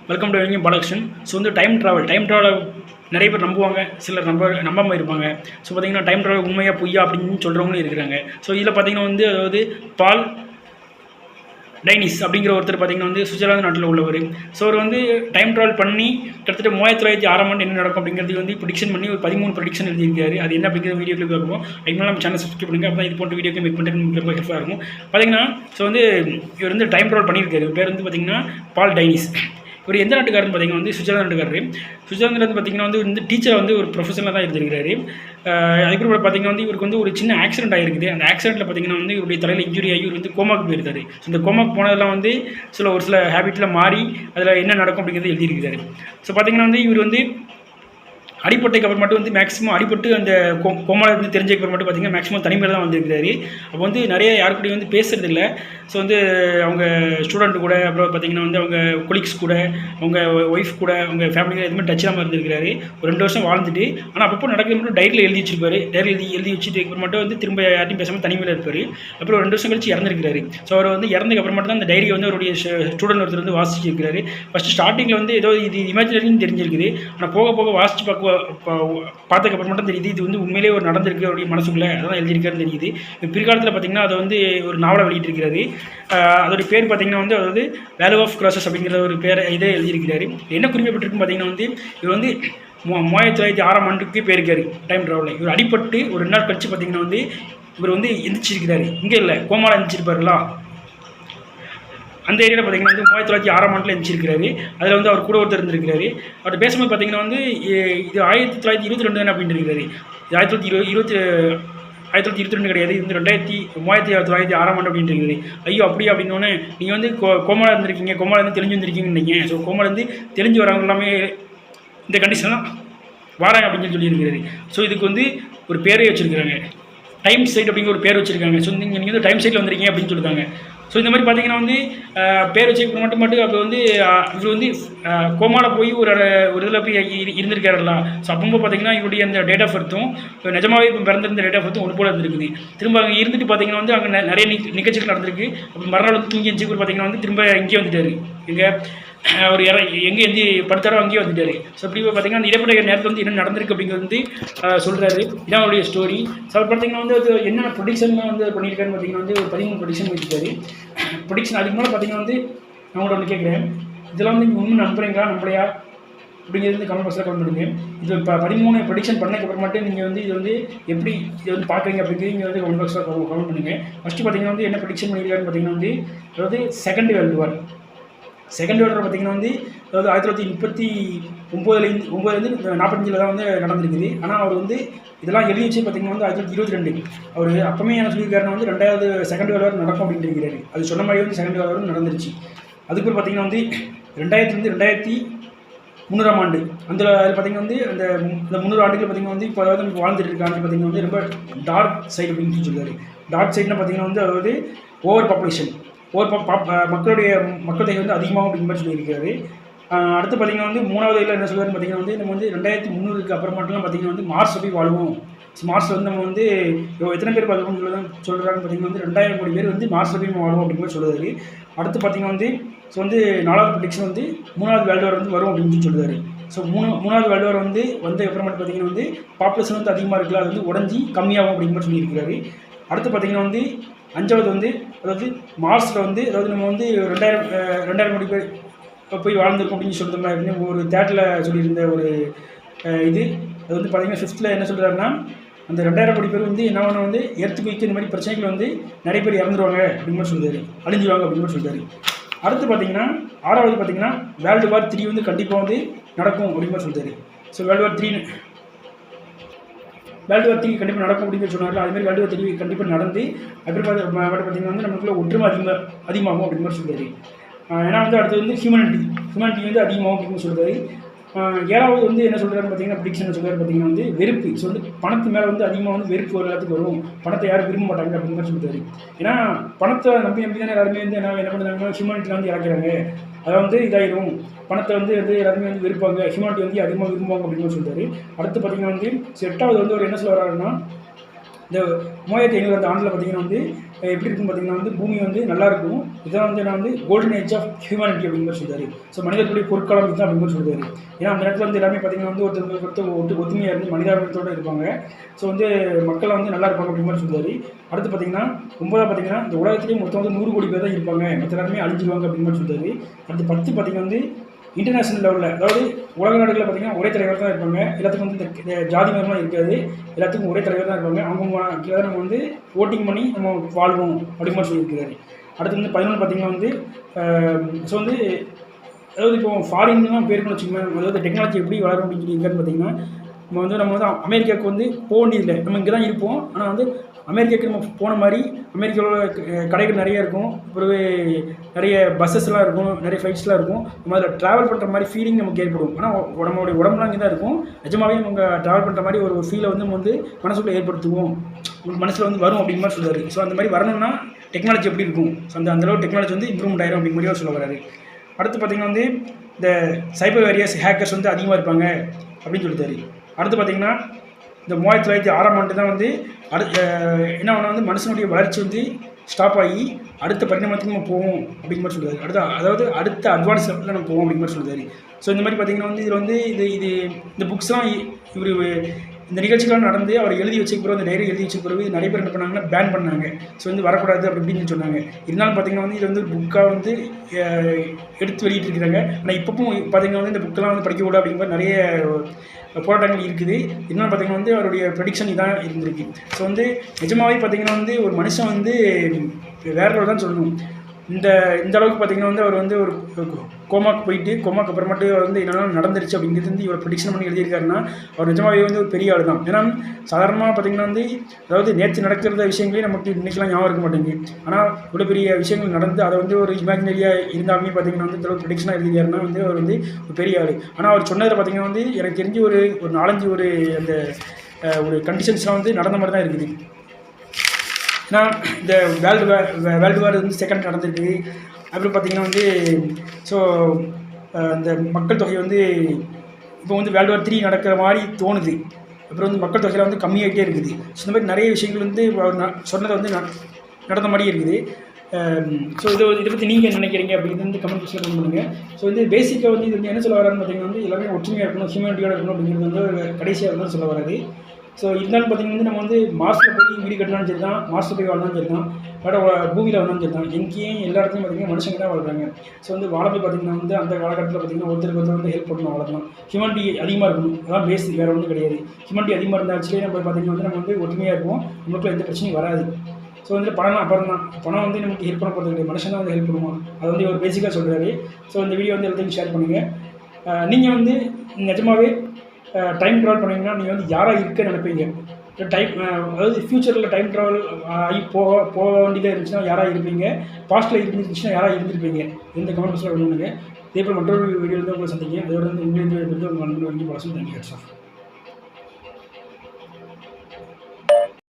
Welcome to எவிங் Balakrishnan. So வந்து time travel நிறைய பேர் நம்புவாங்க, சிலர் நம்பாமல் இருப்பாங்க. ஸோ பார்த்தீங்கன்னா டைம் ட்ராவல் உண்மையாக பொய்யா அப்படின்னு சொல்கிறவங்களும் இருக்கிறாங்க. ஸோ இதில் பார்த்தீங்கன்னா வந்து அதாவது பால் டைனிஸ் அப்படிங்கிற ஒருத்தர் பார்த்தீங்கன்னா வந்து சுவிட்சர்லாந்து நாட்டில் உள்ளவர். ஸோ அவர் வந்து டைம் ட்ராவல் பண்ணி கிட்டத்தட்ட 1906 ஆண்டு என்ன நடக்கும் அப்படிங்கிறது வந்து ப்ரெடிக்ஷன் பண்ணி ஒரு 13 ப்ரெடிக்ஷன் எழுதியிருக்காரு. அது என்ன அப்படிங்கிற வீடியோ கிளிப் பார்ப்போம். அதுக்கு மேலே நம்ம சேனல் சப்ஸ்கிரைப் பண்ணுங்கள். அப்போ இது போன்ற வீடியோக்கு மேக் பண்ணுறது ரொம்ப ஹெல்ப்ஃபுல்லாக இருக்கும். பார்த்தீங்கன்னா ஸோ வந்து இவர் வந்து டைம் ட்ராவல் பண்ணியிருக்காரு. பேர் வந்து பார்த்தீங்கன்னா பால் டைனிஸ். இவர் எந்த நாட்டுக்காரன்னு பார்த்தீங்கன்னா வந்து சுவிட்சர்லாந்து நாட்டுக்காரர். சுவிட்சர்லாந்து பார்த்தீங்கன்னா வந்து டீச்சர் வந்து ஒரு ப்ரொஃபஷனலாக தான் இருந்திருக்காரு. அதுக்கப்புறம் பார்த்தீங்கன்னா வந்து இவருக்கு வந்து ஒரு சின்ன ஆக்சிடென்ட் ஆகிருக்குது. அந்த ஆக்சிடென்ட்டில் பார்த்தீங்கன்னா வந்து இவருடைய தலையில் இன்ஜுரி ஆகி இவர் வந்து கோமாக்கு போயிருக்காரு. ஸோ இந்த கோமாக்கு போனதெல்லாம் வந்து ஒரு சில ஹேபிட்டில் மாறி அதில் என்ன நடக்கும் அப்படிங்கிறது எழுதியிருக்காரு. ஸோ பார்த்தீங்கன்னா வந்து இவர் வந்து அடிப்பட்டைக்கு அப்புறம் மட்டும் வந்து மேக்ஸிமம் அடிப்பட்டு அந்த கோமாவில் இருந்து தெரிஞ்சதுக்கு மட்டும் பார்த்தீங்கன்னா மேக்ஸிமம் தனிமையில் தான் வந்துருக்காரு. அப்போ வந்து நிறைய யாருக்கூடையும் வந்து பேசுறது இல்லை. ஸோ வந்து அவங்க ஸ்டூடெண்ட் கூட, அப்புறம் பார்த்தீங்கன்னா வந்து அவங்க கொலீக்ஸ் கூட, அவங்க ஒய்ஃப் கூட, அவங்க ஃபேமிலியில் எதுவுமே டச் இல்லாமல் இருந்திருக்காரு. ஒரு 2 வருஷம் வாழ்ந்துட்டு ஆனால் அப்பப்போ நடக்கிறது மட்டும் டைரியில் எழுதி வச்சிருப்பாரு. டைரியில் எழுதி வச்சுட்டு அப்புறம் மட்டும் வந்து திரும்ப யார்ட்டையும் பேசாமல் தனிமையில் இருப்பார். அப்புறம் 2 வருஷம் கழிச்சு இறந்துருக்காரு. ஸோ அவர் வந்து இறந்ததுக்கு அப்புறம் மட்டும் தான் அந்த டைரியை வந்து அவருடைய ஸ்டூடெண்ட் ஒருத்தர் வந்து வாசிச்சிருக்காரு. ஃபஸ்ட்டு ஸ்டார்டிங்கில் வந்து ஏதோ இது இமேஜினரின்னு தெரிஞ்சிருக்குது. ஆனால் போக போக வாசித்து பார்த்ததுக்கப்புறம் மட்டும் தெரியுது இது வந்து உண்மையிலே ஒரு நடந்திருக்கு அவருடைய மனசுக்குள்ளே, அதான் எழுதியிருக்காருன்னு தெரியுது. பிற்காலத்தில் பார்த்தீங்கன்னா அதை வந்து ஒரு நாவலை வெளியிட்டிருக்கிறாரு. அதோடைய பேர் பார்த்தீங்கன்னா வந்து அதாவது வேல்யூ ஆஃப் கிராசஸ் அப்படிங்கிற ஒரு பேரை இதே எழுதியிருக்கிறாரு. என்ன குறிப்பிட்டிருக்குன்னு பார்த்தீங்கன்னா வந்து இவர் வந்து 1906 ஆண்டுக்கு போயிருக்காரு டைம் ட்ராவலில். இவர் அடிப்பட்டு ஒரு 2 நாள் கழிச்சு பார்த்தீங்கன்னா வந்து இவர் வந்து எந்திரிச்சிருக்கிறாரு. இங்கே இல்லை, கோமாவில் எந்திரிச்சிருப்பாருங்களா அந்த ஏரியாவில் பார்த்தீங்கன்னா வந்து 1906 ஆண்டில் எழுந்திருக்கிறாரு. அதில் வந்து அவர் கூட ஒருத்தர் இருந்திருக்கிறாரு. அவர் பேசும்போது பார்த்தீங்கன்னா வந்து இது 1922 தானே அப்படின்ட்டு இருக்காரு. இது 1922 கிடையாது, இது வந்து 1906 ஆண்டு அப்படின்ட்டு இருக்குது. ஐயோ அப்படியே அப்படின்னோடனே நீங்கள் வந்து கோமாவில் இருந்திருக்கீங்க, கோமாவில் இருந்து தெளிஞ்சு வந்திருக்கீங்கன்னு நினைக்கிறேன். ஸோ கோமாவில் இருந்து தெளிஞ்சு வரவங்க எல்லாமே இந்த கண்டிஷன் தான் வாராங்க அப்படின்னு சொல்லியிருக்கிறாரு. ஸோ இதுக்கு வந்து ஒரு பேரே வச்சுருக்காங்க, டைம் சைட் அப்படிங்கிற ஒரு பேர் வச்சுருக்காங்க. ஸோ நீங்கள் வந்து டைம் சைட்டில் வந்திருக்கீங்க அப்படின்னு சொல்லியிருக்காங்க. ஸோ இந்த மாதிரி பார்த்தீங்கன்னா வந்து பேர் வச்சு மட்டும் அப்போ வந்து இவர் வந்து கோமாவில் போய் ஒரு இதில் போய் இருந்திருக்காருல்ல. ஸோ அப்போ பார்த்தீங்கன்னா இவருடைய அந்த டேட் ஆஃப் பர்த்தும் நிஜமாவே இப்போ பிறந்திருந்த டேட் ஆஃப் பர்த்தும் ஒரு போல் இருந்திருக்குது. திரும்ப அங்கே இருந்துட்டு பார்த்தீங்கன்னா வந்து அங்கே நிறைய நிகழ்ச்சிகள் நடந்திருக்கு. அப்போ மறுநாள் வந்து தூங்கி எஞ்சி பார்த்தீங்கன்னா வந்து திரும்ப இங்கே வந்துட்டார். இங்கே அவர் எங்கே எந்தி படுத்தாரோ அங்கேயே வந்துட்டார். ஸோ அப்படி பார்த்தீங்கன்னா அந்த இடைப்பட்ட நேரத்தில் வந்து என்ன நடந்திருக்கு அப்படிங்கிறது வந்து சொல்கிறாரு. இதான் அவருடைய ஸ்டோரி. ஸோ அவர் பார்த்தீங்கன்னா வந்து அது என்னென்ன ப்ரொடிக்ஷன்லாம் வந்து பண்ணியிருக்காருன்னு பார்த்தீங்கன்னா வந்து ஒரு 13 ப்ரொடிக்ஷன் வச்சுருக்காரு. ப்ரொடிக்ஷன் அதுக்கு மேலே பார்த்தீங்கன்னா வந்து நான் உங்களோட ஒன்று கேட்குறேன், இதெல்லாம் வந்து நீங்கள் உண்மை நம்புறீங்களா நம்பலையா அப்படிங்கிறது வந்து கமெண்ட் பாக்ஸில் கமெண்ட் பண்ணுங்கள். இது இப்போ 13 ப்ரொடிக்ஷன் பண்ணதுக்கப்புறம் மட்டும் நீங்கள் வந்து இது வந்து எப்படி இதை வந்து பார்க்குறீங்க அப்படிங்கிறது நீங்கள் வந்து கமெண்ட் பாக்ஸில் கமெண்ட் பண்ணுங்கள். ஃபஸ்ட்டு பார்த்தீங்கன்னா வந்து என்ன ப்ரொடிக்ஷன் பண்ணியிருக்காருன்னு பார்த்தீங்கன்னா வந்து அதாவது செகண்ட் வேர்ல்டு வார் பார்த்தீங்கன்னா வந்து அதாவது 1939 45 தான் வந்து நடந்திருக்குது. ஆனால் அவர் வந்து இதெல்லாம் எழுதி வச்சு பார்த்தீங்கன்னா வந்து 1922 அவர் அப்போமே என்ன சொல்லியிருக்காருன்னா வந்து 2வது செகண்ட் வேர்ல்டு வார் நடக்கும் அப்படின்னு இருக்கிறாரு. அது சொன்ன மாதிரி வந்து செகண்ட் வேர்ல்டு வார் நடந்துருச்சு. அதுக்கப்புறம் பார்த்தீங்கன்னா வந்து 2000 ஆண்டு அந்த பார்த்தீங்கன்னா வந்து அந்த 300 ஆண்டுகள் பார்த்தீங்கன்னா வந்து இப்போ அதாவது நமக்கு வாழ்ந்துட்டு இருக்காங்க பார்த்தீங்கன்னா வந்து ரொம்ப டார்க் சைடு அப்படின்னு சொல்லியிருக்காரு. டார்க் சைடுனா பார்த்தீங்கன்னா வந்து அதாவது ஓவர் பாப்புலேஷன், மக்கள் தொகை வந்து அதிகமாகும் அப்படிங்கிற மாதிரி சொல்லியிருக்காரு. அடுத்து பார்த்தீங்கன்னா வந்து 3வது இதில் என்ன சொல்லுவாருன்னு பார்த்தீங்கன்னா வந்து நம்ம வந்து 2300க்கு அப்புறம் மட்டும்லாம் பார்த்தீங்கன்னா வந்து மார்ஸ் போய் வாழுவோம். மார்ஸில் வந்து நம்ம வந்து எத்தனை பேர் பார்க்கணும்னு சொல்கிறாங்கன்னு பார்த்தீங்கன்னா வந்து 2000 கோடி பேர் வந்து மார்ஸில் போய் வாழுவோம் அப்படிங்கிற மாதிரி சொல்லுவார். அடுத்து பார்த்தீங்கன்னா வந்து ஸோ வந்து 4வது ப்ரெடிக்ஷன் வந்து 3வது வேர்ல்டு வார் வந்து வரும் அப்படின்னு சொல்லி சொல்லுவார். ஸோ 3வது வேர்ல்டு வார் வந்து அப்புறமேட்டு பார்த்தீங்கன்னா வந்து பாப்புலேஷன் வந்து அதிகமாக இருக்குல்ல, அது வந்து உடஞ்சி கம்மியாகும் அப்படிங்கிற மாதிரி சொல்லியிருக்கிறாரு. அடுத்து பார்த்தீங்கன்னா வந்து 5வது வந்து அதாவது மார்ஸில் வந்து அதாவது நம்ம வந்து 2000 கோடி பேர் போய் வாழ்ந்துருக்கோம் அப்படின்னு சொல்கிறோம்னா அப்படின்னு ஒரு தேட்டரில் சொல்லியிருந்த ஒரு இது அது வந்து பார்த்தீங்கன்னா 5th என்ன சொல்கிறாருன்னா அந்த 2000 கோடி பேர் வந்து என்ன வந்து எர்த்குயிக் இந்த மாதிரி பிரச்சனைகள் வந்து நிறைய பேர் இறந்துருவாங்க அப்படின்னு மாதிரி சொல்கிறாரு, அழிஞ்சுவாங்க அப்படின்னு மாதிரி சொல்கிறாரு. அடுத்து பார்த்தீங்கன்னா 6வது பார்த்தீங்கன்னா வேர்ல்டு வார் 3 வந்து கண்டிப்பாக வந்து நடக்கும் அப்படின்னு மாதிரி சொல்கிறாரு. ஸோ வேர்ல்டு வார் 3 கண்டிப்பாக நடக்கும் அப்படின்னு சொன்னார்கள். அதுமாதிரி வேர்ல்டு வார் 3 கண்டிப்பாக நடந்து அப்புறம் பார்த்தீங்கன்னா வந்து நமக்குள்ள ஒற்றுமை அதிகமாகும் அப்படின்னு மாதிரி சொல்கிறாரு. ஏன்னா வந்து அடுத்து வந்து ஹியூமனிட்டி வந்து அதிகமாகும் அப்படின்னு சொல்கிறாரு. 7வது வந்து என்ன சொல்கிறாருன்னு பார்த்தீங்கன்னா ப்ரிடிக்ஷன் சொல்கிறாரு பார்த்தீங்கன்னா வந்து வெறுப்பு. ஸோ வந்து பணத்து மேலே வந்து அதிகமாக வந்து வெறுப்பு எல்லாத்துக்கு வரும், பணத்தை யாரும் விரும்ப மாட்டாங்க அப்படின்னு மாதிரி சொல்கிறாரு. ஏன்னா பணத்தை நம்பி தானே எல்லாருமே வந்து என்ன பண்ணுறாங்கன்னா ஹியூமனிட்டியில் வந்து இறக்குறாங்க, அதை வந்து இதாயிடும், பணத்தை வந்து எல்லாருமே வந்து விருப்பாங்க, ஹியூமனிட்டி வந்து அதிகமாக விரும்புவாங்க அப்படின்னு சொல்கிறாரு. அடுத்து பார்த்தீங்கன்னா வந்து 8வது வந்து அவர் என்ன சொல்ல வர்றாருன்னா இந்த 3500 அந்த ஆண்டில் பார்த்தீங்கன்னா வந்து எப்படி இருக்குன்னு பார்த்தீங்கன்னா வந்து பூமி வந்து நல்லா இருக்கும். இதான் வந்து நான் வந்து கோல்டன் ஏஜ் ஆஃப் ஹியூமனிட்டி அப்படிங்கிற மாதிரி சொல்றாரு. ஸோ மனிதர்களுடைய பொற்காலம் இதுதான் அப்படிங்கிற மாதிரி சொல்றாரு. ஏன்னா அந்த நேரத்தில் வந்து எல்லாமே பார்த்தீங்கன்னா வந்து ஒருத்தர் ஒத்துமையாக இருந்து மனிதாபிமானத்தோடு இருப்பாங்க. ஸோ வந்து மக்கள் வந்து நல்லா இருப்பாங்க அப்படிங்கிற மாதிரி சொல்றாரு. அடுத்து பார்த்தீங்கன்னா 9 பார்த்தீங்கன்னா இந்த உலகத்திலேயே மொத்தம் வந்து 100 கோடி பேர் தான் இருப்பாங்க, மற்ற எல்லாருமே அழிஞ்சிருவாங்க அப்படிங்கிற மாதிரி சொல்றாரு. அடுத்து 10 பார்த்தீங்கன்னா வந்து இன்டர்நேஷனல் லெவலில், அதாவது உலக நாடுகளில் பார்த்தீங்கன்னா ஒரே தலைவர் தான் இருப்பாங்க. எல்லாத்துக்கும் வந்து இந்த ஜாதி மதம்லாம் இருக்காது, எல்லாத்துக்கும் ஒரே தலைவர் தான் இருப்பாங்க. அவங்க நம்ம வந்து ஓட்டிங் பண்ணி நம்ம வாழ்வோம் அப்படிங்கிற மாதிரி சொல்லியிருக்கிறாரு. அடுத்து வந்து 11 பார்த்தீங்கன்னா வந்து ஸோ வந்து அதாவது இப்போ ஃபாரின்லாம் பேருக்குன்னு வச்சுக்கோங்க, அதாவது டெக்னாலஜி எப்படி வளரும் அப்படின்னு சொல்லி இருக்கான்னு பார்த்தீங்கன்னா நம்ம வந்து அமெரிக்காவுக்கு வந்து போக வேண்டியதில்லை, நம்ம இங்கே தான் இருப்போம். ஆனால் வந்து அமெரிக்காவுக்கு நம்ம போன மாதிரி அமெரிக்காவில் கடைகள் நிறைய இருக்கும், பிறகு நிறைய பஸ்ஸஸ்லாம் இருக்கும், நிறைய ஃப்ளைட்ஸ்லாம் இருக்கும். நம்ம அதில் ட்ராவல் பண்ணுற மாதிரி ஃபீலிங் நமக்கு ஏற்படும். ஆனால் நம்மளுடைய உடம்புலாம் இங்கே தான் இருக்கும். நிஜமாகவே நம்ம ட்ராவல் பண்ணுற மாதிரி ஒரு ஃபீலை வந்து நம்ம வந்து மனசுக்குள்ளே ஏற்படுத்துவோம், மனசில் வந்து வரும் அப்படிங்கிற மாதிரி சொல்லுவார். ஸோ அந்த மாதிரி வரணும்னா டெக்னாலஜி எப்படி இருக்கும், ஸோ அந்தளவு டெக்னாலஜி வந்து இம்ப்ரூவ்மெண்ட் ஆயிரும் அப்படிங்கிற மாதிரி சொல்ல வராரு. அடுத்து பார்த்திங்கன்னா வந்து இந்த சைபர் வேரியஸ் ஹேக்கர்ஸ் வந்து அதிகமாக இருப்பாங்க அப்படின்னு சொல்லிட்டாரு. அடுத்து பார்த்திங்கன்னா இந்த 1906 ஆண்டு தான் வந்து என்ன ஒன்று வந்து மனுஷனுடைய வளர்ச்சி வந்து ஸ்டாப் ஆகி அடுத்த பரிணாமத்துக்கு நம்ம போவோம் அப்படிங்கிற மாதிரி சொல்லுவார். அதாவது அடுத்த அட்வான்ஸ் லெவலில் நம்ம போவோம் அப்படிங்கிற மாதிரி சொல்லுவார். ஸோ இந்த மாதிரி பார்த்திங்கன்னா வந்து இதில் வந்து இந்த புக்ஸ்லாம் இவர் இந்த நிகழ்ச்சிகள்லாம் நடந்து அவர் எழுதி வச்ச பிறகு, இந்த டைரி எழுதி வச்ச பிறகு நிறைய பேர் என்ன பண்ணாங்கன்னா பேன் பண்ணாங்க. ஸோ வந்து வரக்கூடாது அப்படி இப்படின்னு சொன்னாங்க. இருந்தாலும் பார்த்திங்கன்னா வந்து இது வந்து புக்காக வந்து எடுத்து வெளியிட்டிருக்கிறாங்க. ஆனால் இப்போவும் பார்த்திங்கன்னா வந்து இந்த புக்கெல்லாம் வந்து படிக்கக்கூடாது அப்படிங்கிற நிறைய போராட்டங்கள் இருக்குது. என்னென்னு பார்த்திங்கன்னா வந்து அவருடைய ப்ரெடிக்ஷன் இதான் இருந்திருக்கு. ஸோ வந்து நிஜமாகவே பார்த்திங்கன்னா வந்து ஒரு மனுஷன் வந்து வேற ஒரு தான் சொல்லணும். இந்த அளவுக்கு பார்த்திங்கன்னா வந்து அவர் வந்து ஒரு கோமாக்கு போயிட்டு கோமாக்கு அப்புறமேட்டு வந்து என்னென்ன நடந்துருச்சு அப்படிங்கிறது வந்து இவர் ப்ரெடிக்ஷன் பண்ணி எழுதியிருக்காருன்னா அவர் நிஜமாகவே வந்து ஒரு பெரிய ஆள் தான். ஏன்னா சாதாரணமாக பார்த்திங்கன்னா வந்து அதாவது நேற்று நடக்கிற விஷயங்களே நமக்கு இன்றைக்கெலாம் ஞாபகம் இருக்க மாட்டேங்குது. ஆனால் இவ்வளோ பெரிய விஷயங்கள் நடந்து அதை வந்து ஒரு இமேஜினரியாக இருந்தாலுமே பார்த்திங்கன்னா வந்து இந்த ப்ரெடிக்ஷனாக எழுதியாருன்னா வந்து அவர் வந்து ஒரு பெரிய ஆள். ஆனால் அவர் சொன்னதில் பார்த்திங்கன்னா வந்து எனக்கு தெரிஞ்சு ஒரு 4-5 அந்த ஒரு கண்டிஷன்ஸ்லாம் வந்து நடந்த மாதிரி தான் இருக்குது. ஏன்னா இந்த வேர்ல்டு வார் வந்து செகண்ட் நடந்திருக்கு. அப்புறம் பார்த்திங்கன்னா வந்து ஸோ இந்த மக்கள் தொகை வந்து இப்போ வந்து வேர்ல்டு வார் 3 நடக்கிற மாதிரி தோணுது. அப்புறம் வந்து மக்கள் தொகையில் வந்து கம்மியாகிட்டே இருக்குது. ஸோ இந்த மாதிரி நிறைய விஷயங்கள் வந்து சொன்னதை வந்து நடந்த மாதிரி இருக்குது. ஸோ இதை பற்றி நீங்கள் என்ன நினைக்கிறீங்க அப்படிங்கிறது வந்து கமெண்ட் பாக்ஸில் கமெண்ட் பண்ணுங்கள். ஸோ வந்து பேசிக்காக வந்து இது வந்து என்ன சொல்ல வரான்னு பார்த்திங்கன்னா வந்து எல்லாமே ஒற்றுமையாக இருக்கணும், ஹியூமனிட்டியோட இருக்கணும் அப்படிங்கிறது வந்து கடைசியாக இருந்தாலும் சொல்ல வராது. ஸோ இருந்தாலும் பார்த்திங்கன்னா வந்து நம்ம வந்து மார்ஸில் போய் வீடு கட்டினாலும் சரி தான், மார்ஸில் போய் வாழ்ந்தாலும் சரி தான், பூமியில் வாழ்ந்தாலும் சரி தான், எங்கேயும் எல்லா இடத்துலையும் பார்த்திங்கன்னா மனுஷங்க தான் வாழ்கிறாங்க. ஸோ வந்து வாழப்போய் பார்த்திங்கன்னா வந்து அந்த காலகட்டத்தில் பார்த்திங்கன்னா ஒருத்தருக்கு வந்து ஹெல்ப் பண்ணணும், அவ்வளோதான். ஹியூமனிட்டி அதிகமாக இருக்கணும், அதான் பேஸ், வேறு ஒன்றும் கிடையாது. ஹியூமனிட்டி அதிகமாக இருந்தாச்சுலேயே நம்ம பார்த்திங்கன்னா வந்து நம்ம வந்து ஒற்றுமையாக இருப்போம், நமக்கு எந்த பிரச்சனையும் வராது. ஸோ வந்து பணம் அப்புறம் தான், பணம் வந்து நமக்கு ஹெல்ப் பண்ண போகிறது கிடையாது, மனுஷன் தான் வந்து ஹெல்ப் பண்ணுவோம். அது வந்து ஒரு பேசிக்காக சொல்கிறாரு. ஸோ இந்த வீடியோ வந்து எல்லாத்தையும் ஷேர் பண்ணுங்கள். நீங்கள் வந்து நிஜமாகவே டைம் ட்ராவல் பண்ணிங்கன்னா நீங்கள் வந்து யாராக இருக்க நினைப்பீங்க? அதாவது ஃப்யூச்சரில் டைம் ட்ராவல் ஆகி போக வேண்டியதாக இருந்துச்சுன்னா யாராக இருப்பீங்க? பாஸ்ட்டில் இருந்துச்சுன்னா யாராக இருந்திருப்பீங்க? எந்த கமெண்ட் பாக்ஸில் பண்ணுங்க. இதே போல் மற்றொரு வீடியோவில் தான் உங்களை சந்திங்க. அதோட வந்து உங்களை உங்கள் நண்பர்கள் வந்து பழசும். தேங்க்யூ.